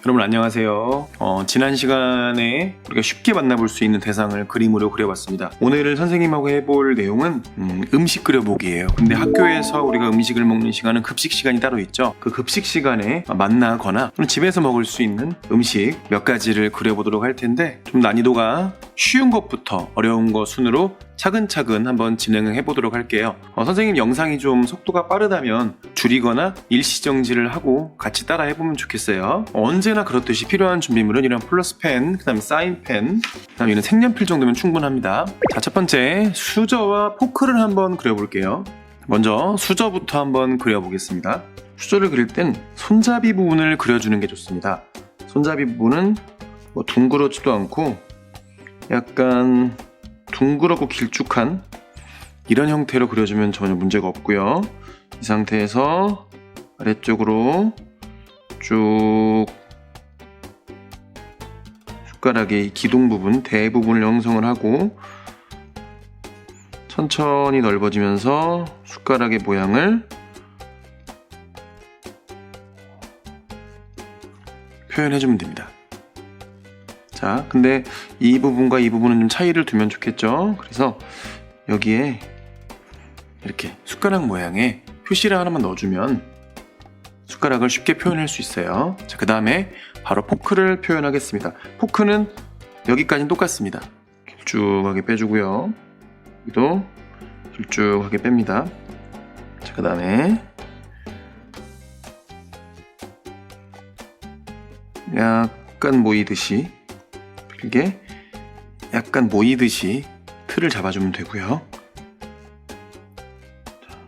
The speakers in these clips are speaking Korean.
여러분 안녕하세요. 지난 시간에 우리가 쉽게 만나볼 수 있는 대상을 그림으로 그려봤습니다. 오늘 선생님하고 해볼 내용은 음식 그려보기예요. 근데 학교에서 우리가 음식을 먹는 시간은 급식 시간이 따로 있죠. 그 급식 시간에 만나거나 집에서 먹을 수 있는 음식 몇 가지를 그려보도록 할 텐데, 좀 난이도가 쉬운 것부터 어려운 것 순으로 차근차근 한번 진행을 해보도록 할게요. 선생님 영상이 좀 속도가 빠르다면 줄이거나 일시정지를 하고 같이 따라 해보면 좋겠어요. 언제나 그렇듯이 필요한 준비물은 이런 플러스펜, 그 다음에 사인펜, 그 다음에 이런 색연필 정도면 충분합니다. 자, 첫 번째 수저와 포크를 한번 그려볼게요. 먼저 수저부터 한번 그려보겠습니다. 수저를 그릴 땐 손잡이 부분을 그려주는 게 좋습니다. 손잡이 부분은 둥그렇지도 않고 약간 둥그렇고 길쭉한 이런 형태로 그려주면 전혀 문제가 없고요. 이 상태에서 아래쪽으로 쭉 숟가락의 기둥 부분, 대부분을 형성을 하고 천천히 넓어지면서 숟가락의 모양을 표현해주면 됩니다. 자, 근데 이 부분과 이 부분은 좀 차이를 두면 좋겠죠. 그래서 여기에 이렇게 숟가락 모양의 표시를 하나만 넣어주면 숟가락을 쉽게 표현할 수 있어요. 자, 그 다음에 바로 포크를 표현하겠습니다. 포크는 여기까지는 똑같습니다. 길쭉하게 빼주고요. 여기도 길쭉하게 뺍니다. 자, 그 다음에 약간 모이듯이, 이게 약간 모이듯이 틀을 잡아주면 되고요.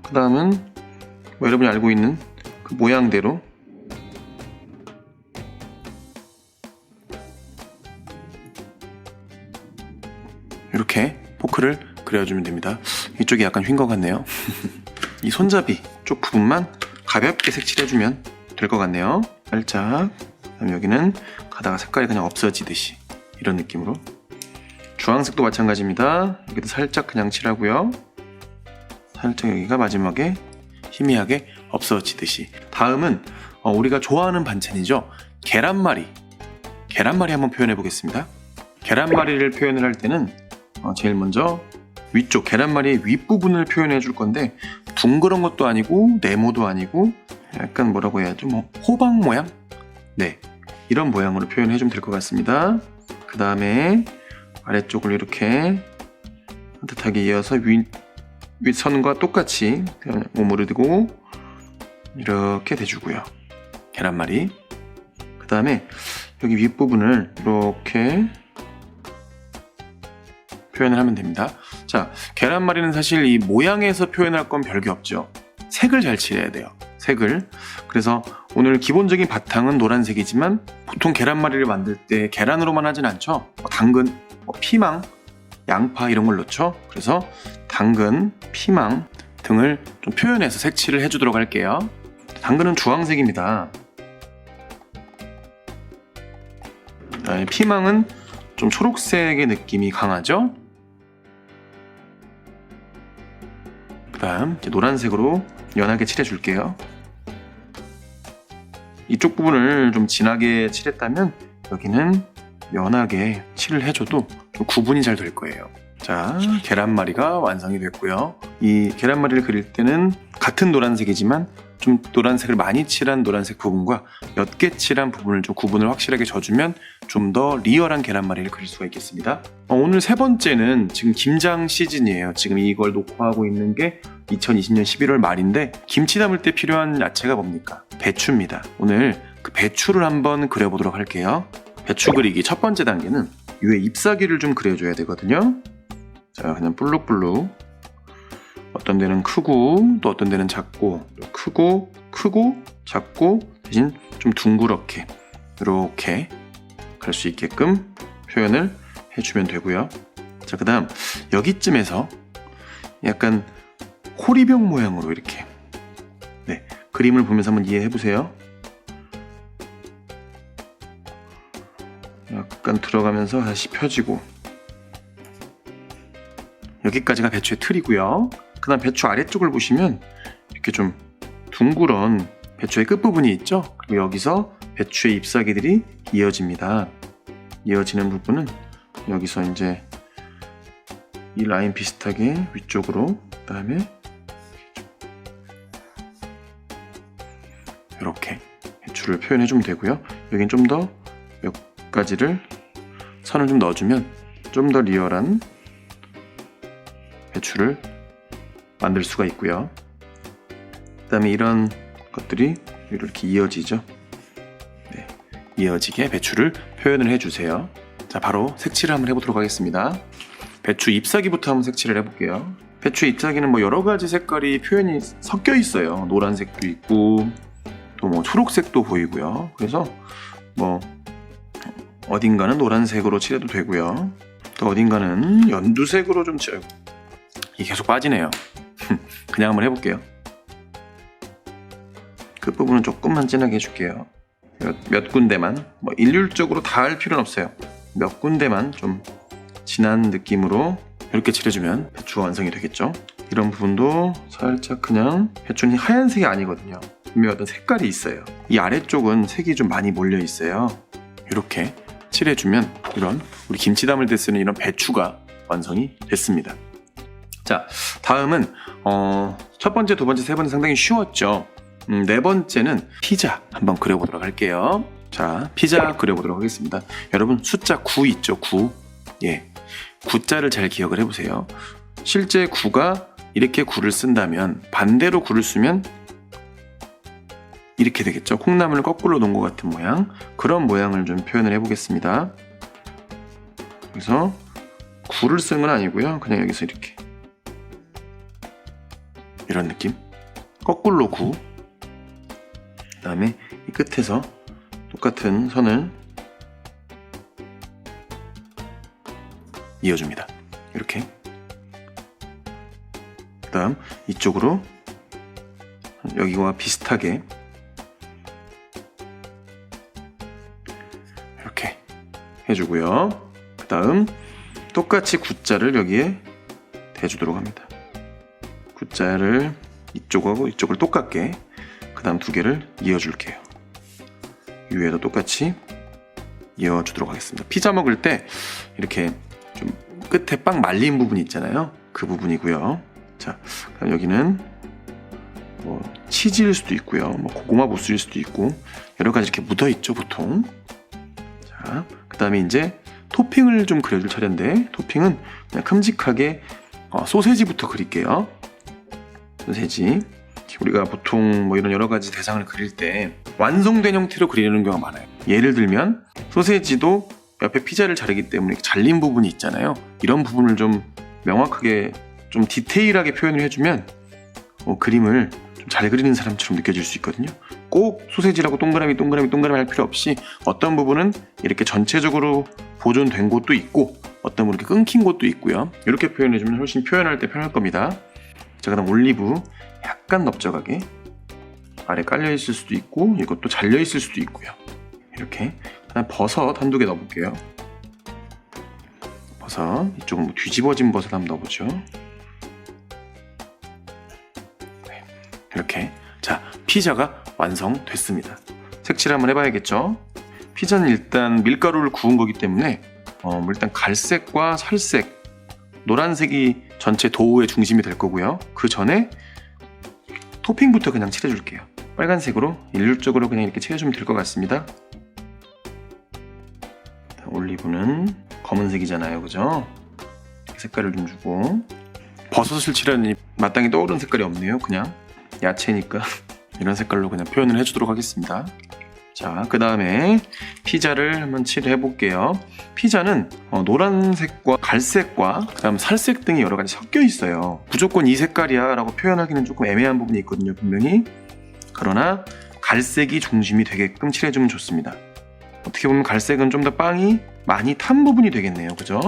그 다음은 여러분이 알고 있는 그 모양대로 이렇게 포크를 그려주면 됩니다. 이쪽이 약간 휜 것 같네요. 이 손잡이 쪽 부분만 가볍게 색칠해주면 될 것 같네요. 살짝. 그다음 여기는 가다가 색깔이 그냥 없어지듯이 이런 느낌으로. 주황색도 마찬가지입니다. 여기도 살짝 그냥 칠하고요. 살짝 여기가 마지막에 희미하게 없어지듯이. 다음은 우리가 좋아하는 반찬이죠. 계란말이 한번 표현해 보겠습니다. 계란말이를 표현을 할 때는 제일 먼저 위쪽 계란말이의 윗부분을 표현해 줄 건데, 둥그런 것도 아니고 네모도 아니고 약간 뭐라고 해야죠? 호박 모양? 네, 이런 모양으로 표현해 주면 될 것 같습니다. 그 다음에 아래쪽을 이렇게 따뜻하게 이어서 윗선과 똑같이 오므리고 이렇게 대주고요. 계란말이. 그 다음에 여기 윗부분을 이렇게 표현을 하면 됩니다. 자, 계란말이는 사실 이 모양에서 표현할 건 별게 없죠. 색을 잘 칠해야 돼요. 색을. 그래서 오늘 기본적인 바탕은 노란색이지만 보통 계란말이를 만들 때 계란으로만 하진 않죠. 당근, 피망, 양파 이런 걸 넣죠. 그래서 당근, 피망 등을 좀 표현해서 색칠을 해주도록 할게요. 당근은 주황색입니다. 피망은 좀 초록색의 느낌이 강하죠. 그 다음 노란색으로 연하게 칠해줄게요. 이쪽 부분을 좀 진하게 칠했다면 여기는 연하게 칠을 해줘도 좀 구분이 잘 될 거예요. 자, 계란말이가 완성이 됐고요. 이 계란말이를 그릴 때는 같은 노란색이지만 좀 노란색을 많이 칠한 노란색 부분과 옅게 칠한 부분을 좀 구분을 확실하게 줘주면 좀 더 리얼한 계란말이를 그릴 수가 있겠습니다. 오늘 세 번째는 지금 김장 시즌이에요. 지금 이걸 녹화하고 있는 게 2020년 11월 말인데, 김치 담을 때 필요한 야채가 뭡니까? 배추입니다. 오늘 그 배추를 한번 그려보도록 할게요. 배추 그리기 첫 번째 단계는 위에 잎사귀를 좀 그려줘야 되거든요. 자, 그냥 볼록볼록. 어떤 데는 크고 또 어떤 데는 작고, 크고 작고, 대신 좀 둥그렇게 이렇게 갈 수 있게끔 표현을 해주면 되고요. 자, 그 다음 여기쯤에서 약간 호리병 모양으로 이렇게, 네, 그림을 보면서 한번 이해해 보세요. 약간 들어가면서 다시 펴지고, 여기까지가 배추의 틀이고요. 그 다음 배추 아래쪽을 보시면 이렇게 좀 둥그런 배추의 끝부분이 있죠. 그리고 여기서 배추의 잎사귀들이 이어집니다. 이어지는 부분은 여기서 이제 이 라인 비슷하게 위쪽으로, 그 다음에 이렇게 배추를 표현해 주면 되고요. 여긴 좀 더 몇 가지를 선을 좀 넣어주면 좀 더 리얼한 배추를 만들 수가 있고요. 그 다음에 이런 것들이 이렇게 이어지죠. 네, 이어지게 배추를 표현을 해주세요. 자, 바로 색칠을 한번 해보도록 하겠습니다. 배추 잎사귀부터 한번 색칠을 해볼게요. 배추 잎사귀는 뭐 여러 가지 색깔이 표현이 섞여 있어요. 노란색도 있고 또 뭐 초록색도 보이고요. 그래서 뭐 어딘가는 노란색으로 칠해도 되고요. 또 어딘가는 연두색으로 좀 칠해요. 이게 계속 빠지네요. 그냥 한번 해볼게요. 끝부분은 조금만 진하게 해줄게요. 몇 군데만, 뭐 일률적으로 다 할 필요는 없어요. 몇 군데만 좀 진한 느낌으로 이렇게 칠해주면 배추가 완성이 되겠죠. 이런 부분도 살짝 그냥, 배추는 하얀색이 아니거든요. 분명히 어떤 색깔이 있어요. 이 아래쪽은 색이 좀 많이 몰려 있어요. 이렇게 칠해주면 이런 우리 김치 담을 때 쓰는 이런 배추가 완성이 됐습니다. 자, 다음은 첫 번째, 두 번째, 세 번째 상당히 쉬웠죠. 네 번째는 피자 한번 그려보도록 할게요. 자, 피자 그려보도록 하겠습니다. 여러분 숫자 9 있죠? 9. 예, 9자를 잘 기억을 해보세요. 실제 9가 이렇게 9를 쓴다면 반대로 9를 쓰면 이렇게 되겠죠. 콩나물을 거꾸로 놓은 것 같은 모양, 그런 모양을 좀 표현을 해보겠습니다. 그래서 9를 쓰는 건 아니고요. 그냥 여기서 이렇게 이런 느낌, 거꾸로 9, 그 다음에 이 끝에서 똑같은 선을 이어줍니다. 이렇게. 그 다음 이쪽으로 여기와 비슷하게 이렇게 해주고요. 그 다음 똑같이 9자를 여기에 대주도록 합니다. 9자를 이쪽하고 이쪽을 똑같게, 그 다음 두 개를 이어줄게요. 위에도 똑같이 이어주도록 하겠습니다. 피자 먹을 때 이렇게 좀 끝에 빵 말린 부분 있잖아요. 그 부분이고요. 자, 그럼 여기는 뭐 치즈일 수도 있고요. 뭐 고구마 무스일 수도 있고 여러 가지 이렇게 묻어 있죠, 보통. 자, 그 다음에 이제 토핑을 좀 그려줄 차례인데, 토핑은 그냥 큼직하게 소세지부터 그릴게요. 소세지. 우리가 보통 뭐 이런 여러 가지 대상을 그릴 때 완성된 형태로 그리는 경우가 많아요. 예를 들면 소세지도 옆에 피자를 자르기 때문에 잘린 부분이 있잖아요. 이런 부분을 좀 명확하게, 좀 디테일하게 표현을 해주면 그림을 좀 잘 그리는 사람처럼 느껴질 수 있거든요. 꼭 소세지라고 동그라미 할 필요 없이 어떤 부분은 이렇게 전체적으로 보존된 곳도 있고 어떤 부분은 이렇게 끊긴 곳도 있고요. 이렇게 표현해주면 훨씬 표현할 때 편할 겁니다. 자, 그다음 올리브 약간 넓적하게 아래 깔려 있을 수도 있고 이것도 잘려 있을 수도 있고요. 이렇게. 그다음 버섯 한두 개 넣어볼게요. 버섯, 이쪽은 뭐 뒤집어진 버섯 한번 넣어보죠. 네, 이렇게. 자, 피자가 완성됐습니다. 색칠 한번 해봐야겠죠. 피자는 일단 밀가루를 구운 거기 때문에 일단 갈색과 살색, 노란색이 전체 도우의 중심이 될 거고요. 그 전에 토핑부터 그냥 칠해줄게요. 빨간색으로 일률적으로 그냥 이렇게 칠해주면 될 것 같습니다. 올리브는 검은색이잖아요, 그죠? 색깔을 좀 주고, 버섯을 칠하니 마땅히 떠오르는 색깔이 없네요. 그냥 야채니까 이런 색깔로 그냥 표현을 해주도록 하겠습니다. 자, 그 다음에 피자를 한번 칠해 볼게요. 피자는 노란색과 갈색과 그 다음 살색 등이 여러 가지 섞여 있어요. 무조건 이 색깔이야 라고 표현하기는 조금 애매한 부분이 있거든요, 분명히. 그러나 갈색이 중심이 되게끔 칠해주면 좋습니다. 어떻게 보면 갈색은 좀 더 빵이 많이 탄 부분이 되겠네요, 그죠?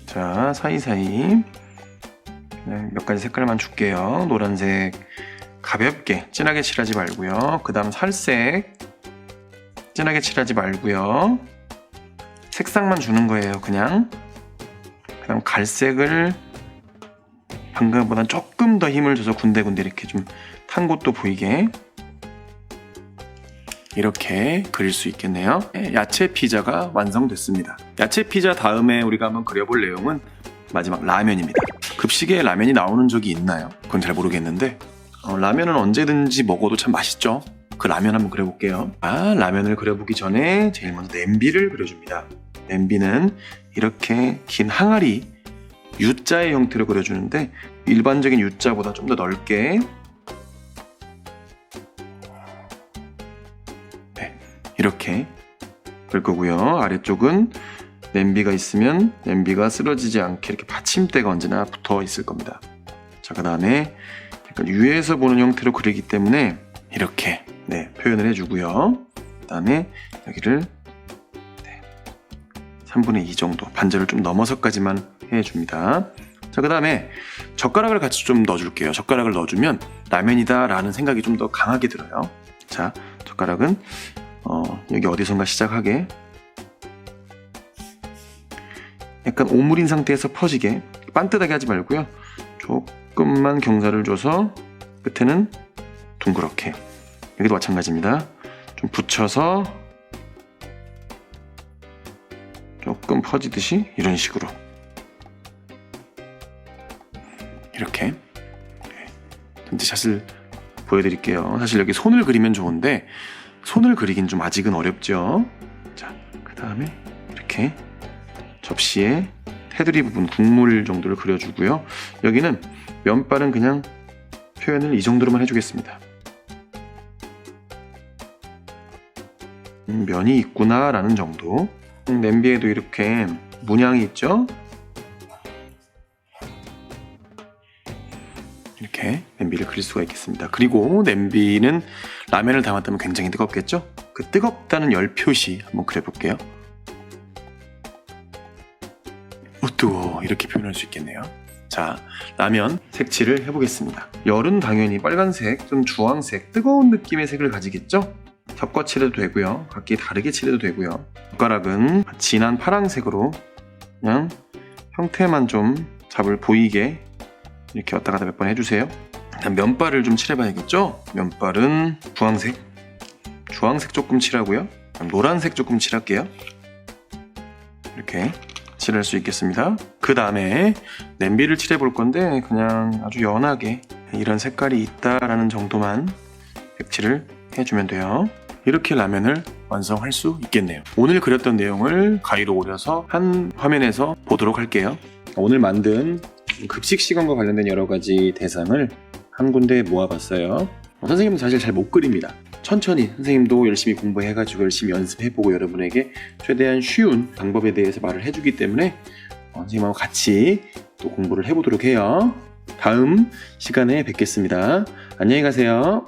자, 사이사이 몇 가지 색깔만 줄게요. 노란색 가볍게 진하게 칠하지 말고요. 그 다음 살색 진하게 칠하지 말고요. 색상만 주는 거예요, 그냥. 그 그다음 갈색을 방금보다 조금 더 힘을 줘서 군데군데 이렇게 좀 탄 곳도 보이게 이렇게 그릴 수 있겠네요. 야채 피자가 완성됐습니다. 야채 피자 다음에 우리가 한번 그려볼 내용은 마지막 라면입니다. 급식에 라면이 나오는 적이 있나요? 그건 잘 모르겠는데 라면은 언제든지 먹어도 참 맛있죠. 그 라면 한번 그려볼게요. 라면을 그려보기 전에 제일 먼저 냄비를 그려줍니다. 냄비는 이렇게 긴 항아리 U자의 형태로 그려주는데 일반적인 U자보다 좀 더 넓게 이렇게 그릴 거고요. 아래쪽은 냄비가 있으면 냄비가 쓰러지지 않게 이렇게 받침대가 언제나 붙어 있을 겁니다. 자, 그 다음에 약간 위에서 보는 형태로 그리기 때문에 이렇게 표현을 해주고요. 그 다음에 여기를 3분의 2 정도 반절을 좀 넘어서까지만 해줍니다. 자, 그 다음에 젓가락을 같이 좀 넣어줄게요. 젓가락을 넣어주면 라면이다 라는 생각이 좀 더 강하게 들어요. 자, 젓가락은 여기 어디선가 시작하게 약간 오므린 상태에서 퍼지게 반듯하게 하지 말고요. 조금만 경사를 줘서 끝에는 둥그렇게 여기도 마찬가지입니다. 좀 붙여서 조금 퍼지듯이 이런 식으로 이렇게 전체 샷을 보여드릴게요. 사실 여기 손을 그리면 좋은데 손을 그리긴 좀 아직은 어렵죠. 자, 그 다음에 이렇게 접시에 테두리 부분 국물 정도를 그려주고요. 여기는 면발은 그냥 표현을 이 정도로만 해주겠습니다. 면이 있구나 라는 정도. 냄비에도 이렇게 문양이 있죠. 이렇게 냄비를 그릴 수가 있겠습니다. 그리고 냄비는 라면을 담았다면 굉장히 뜨겁겠죠? 그 뜨겁다는 열 표시 한번 그려볼게요. 뜨거워 이렇게 표현할 수 있겠네요. 자, 라면 색칠을 해보겠습니다. 열은 당연히 빨간색, 좀 주황색, 뜨거운 느낌의 색을 가지겠죠? 겹과 칠해도 되고요. 각기 다르게 칠해도 되고요. 젓가락은 진한 파란색으로 그냥 형태만 좀 잡을 보이게 이렇게 왔다 갔다 몇 번 해주세요. 일단 면발을 좀 칠해봐야겠죠? 면발은 주황색 조금 칠하고요. 노란색 조금 칠할게요. 이렇게 칠할 수 있겠습니다. 그 다음에 냄비를 칠해볼 건데 그냥 아주 연하게 이런 색깔이 있다라는 정도만 색칠을 해주면 돼요. 이렇게 라면을 완성할 수 있겠네요. 오늘 그렸던 내용을 가위로 오려서 한 화면에서 보도록 할게요. 오늘 만든 급식 시간과 관련된 여러 가지 대상을 한 군데에 모아봤어요. 선생님은 사실 잘 못 그립니다. 천천히 선생님도 열심히 공부해가지고 열심히 연습해보고 여러분에게 최대한 쉬운 방법에 대해서 말을 해주기 때문에 선생님하고 같이 또 공부를 해보도록 해요. 다음 시간에 뵙겠습니다. 안녕히 가세요.